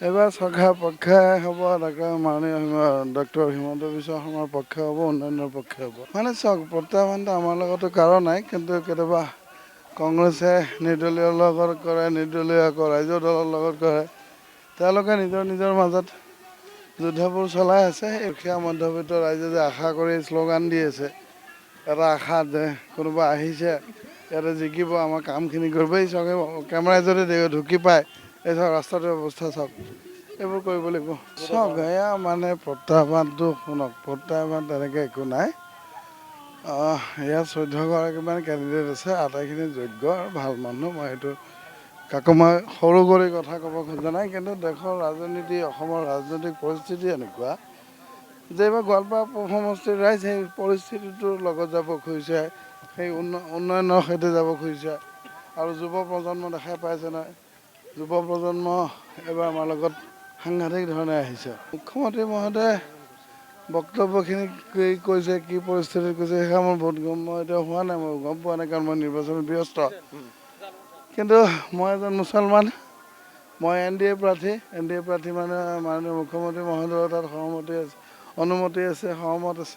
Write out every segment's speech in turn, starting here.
এবাৰ চৰকাৰ পক্ষে হ'ব, ডক্টৰ হিমন্ত বিশ্ব শৰ্মাৰ পক্ষে হ'ব, উন্নয়নৰ পক্ষে হ'ব। মানে চাওক, প্ৰত্যাহ্বানটো আমাৰ লগতো কাৰো নাই, কিন্তু কেতিয়াবা কংগ্ৰেছে নিৰ্দলীয় লগত কৰে, নিৰ্দলীয় আকৌ ৰাইজৰ দলৰ লগত কৰে। তেওঁলোকে নিজৰ নিজৰ মাজত যুদ্ধবোৰ চলাই আছে। দুখীয়া মধ্যবিত্ত ৰাইজে যে আশা কৰি শ্লোগান দি আছে, এটা আশা যে কোনোবা আহিছে ইয়াতে জিকিব, আমাৰ কামখিনি কৰিব। এই চাওক, কেমেৰাই যদি ঢুকি পায়, এই চাওক ৰাস্তাটোৰ অৱস্থা চাওক, এইবোৰ কৰিব লাগিব। চাওক, এয়া মানে প্ৰত্যাহ্বানটো শুনক, প্ৰত্যাহ্বান তেনেকৈ একো নাই। ইয়াত 14গৰাকীমান কেণ্ডিডেট আছে, আটাইখিনি যোগ্য আৰু ভাল মানুহ। মই এইটো কাকো মই সৰু কৰি কথা ক'ব খোজা নাই, কিন্তু দেশৰ ৰাজনীতি, অসমৰ ৰাজনৈতিক পৰিস্থিতি এনেকুৱা যে এইবাৰ গোৱালপাৰা পূব সমষ্টিৰ ৰাইজ সেই পৰিস্থিতিটোৰ লগত যাব খুজিছে, সেই উন্নয়নৰ সৈতে যাব খুজিছে। আৰু যুৱ প্ৰজন্ম দেখাই পাইছে নহয়, যুৱ প্ৰজন্ম এইবাৰ আমাৰ লগত সাংঘাতিক ধৰণে আহিছে। মুখ্যমন্ত্ৰী মহোদয়ে বক্তব্যখিনি কি কৈছে, কি পৰিস্থিতিত কৈছে, সেইয়া মোৰ বহুত মই এতিয়া হোৱা নাই, মই গম পোৱা নাই, কাৰণ মই নিৰ্বাচনত ব্যস্ত। কিন্তু মই এজন মুছলমান, মই NDA প্ৰাৰ্থী। NDA প্ৰাৰ্থী মানে মাননীয় মুখ্যমন্ত্ৰী মহোদয়ৰ তাত সহমতি আছে, অনুমতি আছে, সহমত আছে।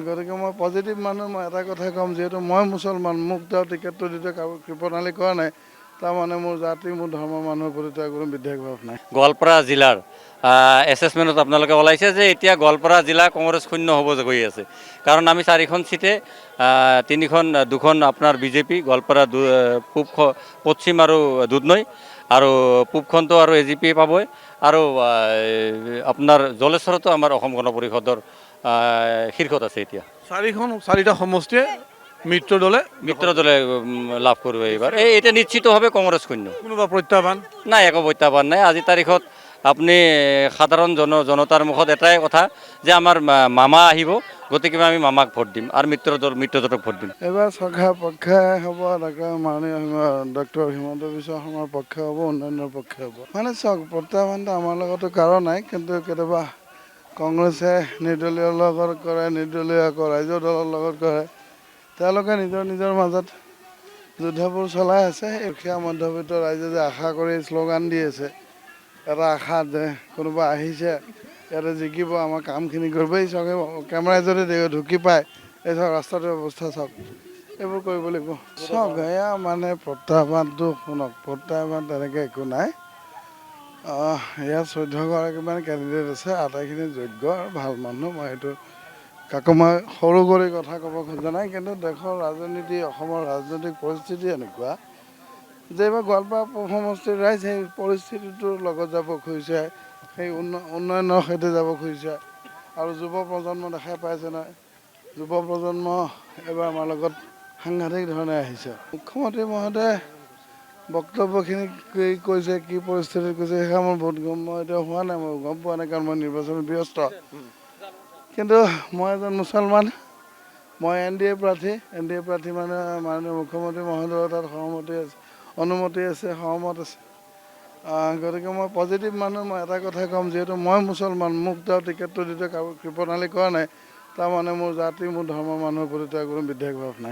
গতিকে মই পজিটিভ মানুহ। মই এটা কথা ক'ম, যিহেতু মই মুছলমান, মোক তেওঁ টিকেটটো দিওঁতে কাৰো কৃপণালি কৰা নাই, তাৰমানে মোৰ জাতি, মোৰ ধৰ্মৰ মানুহৰ প্ৰতি তেওঁৰ কোনো বিদ্বেষ ভাৱ নাই। গোৱালপাৰা জিলাৰ এছেছমেণ্টত আপোনালোকে ওলাইছে যে এতিয়া গোৱালপাৰা জিলা কংগ্ৰেছ শূন্য হ'ব গৈ আছে, কাৰণ আমি 4খন চিটে, দুখন আপোনাৰ বিজেপি, গোৱালপাৰা পশ্চিম আৰু দুধনৈ, আৰু পূবখনটো আৰু AGP পাবই, আৰু আপোনাৰ জলেশ্বৰতো আমাৰ অসম গণ পৰিষদৰ শীৰ্ষত আছে। এতিয়া 4টা সমষ্টিয়ে মিত্ৰ দলে লাভ কৰিব এইবাৰ। এতিয়া নিশ্চিতভাৱে কংগ্ৰেছ শূন্য। কোনোবা প্ৰত্যাহ্বান নাই, একো প্ৰত্যাহ্বান নাই। আজিৰ তাৰিখত আপুনি সাধাৰণ জনতাৰ মুখত এটাই কথা যে আমাৰ মামা আহিব, গতিকে আমি মামাক ভোট দিম আৰু মিত্ৰজোঁটক ভোট দিম। এইবাৰ চৰকাৰ পক্ষে হ'ব, ডক্টৰ হিমন্ত বিশ্ব শৰ্মাৰ পক্ষে হ'ব, উন্নয়নৰ পক্ষে হ'ব। মানে চাওক, প্ৰত্যাহ্বানটো আমাৰ লগতো কাৰো নাই, কিন্তু কেতিয়াবা কংগ্ৰেছে নিৰ্দলীয় লগত কৰে, নিৰ্দলীয় আকৌ ৰাইজৰ দলৰ লগত কৰে। তেওঁলোকে নিজৰ নিজৰ মাজত যুদ্ধবোৰ চলাই আছে। দুখীয়া মধ্যবিত্ত ৰাইজে যে আশা কৰি শ্লোগান দি আছে, এটা আশা যে কোনোবা আহিছে ইয়াতে জিকিব, আমাৰ কামখিনি কৰিব। এই চাওক, কেমেৰাই যদি ঢুকি পায়, এই চাওক ৰাস্তাটোৰ অৱস্থা চাওক, এইবোৰ কৰিব লাগিব। চাওক, এয়া মানে প্ৰত্যাহ্বানটো শুনক, প্ৰত্যাহ্বান তেনেকৈ একো নাই। ইয়াত 14গৰাকীমান কেণ্ডিডেট আছে, আটাইখিনি যোগ্য আৰু ভাল মানুহ। মই এইটো কাকো মই সৰু কৰি কথা ক'ব খোজা নাই, কিন্তু দেশৰ ৰাজনীতি, অসমৰ ৰাজনৈতিক পৰিস্থিতি এনেকুৱা যে এইবাৰ গোৱালপাৰা পূব সমষ্টিৰ ৰাইজ সেই পৰিস্থিতিটোৰ লগত যাব খুজিছে, সেই উন্নয়নৰ সৈতে যাব খুজিছে। আৰু যুৱ প্ৰজন্ম দেখাই পাইছে নহয়, যুৱ প্ৰজন্ম এইবাৰ আমাৰ লগত সাংঘাতিক ধৰণে আহিছে। মুখ্যমন্ত্ৰী মহোদয়ে বক্তব্যখিনি কি কৈছে, কি পৰিস্থিতিত কৈছে, সেইয়া মোৰ বহুত মই এতিয়া হোৱা নাই, মই গম পোৱা নাই, কাৰণ মই নিৰ্বাচনত ব্যস্ত। কিন্তু মই এজন মুছলমান, মই NDA প্ৰাৰ্থী। NDA প্ৰাৰ্থী মানে মাননীয় মুখ্যমন্ত্ৰী মহোদয়ৰ তাত সহমতি আছে, অনুমতি আছে, সহমত আছে। গতিকে মই পজিটিভ মানুহ। মই এটা কথা ক'ম, যিহেতু মই মুছলমান, মোক তেওঁ টিকেটটো দিওঁতে কাৰো কৃপণালি কৰা নাই, তাৰমানে মোৰ জাতি, মোৰ ধৰ্মৰ মানুহৰ প্ৰতি তেওঁৰ কোনো বিদ্বেষ ভাৱ নাই।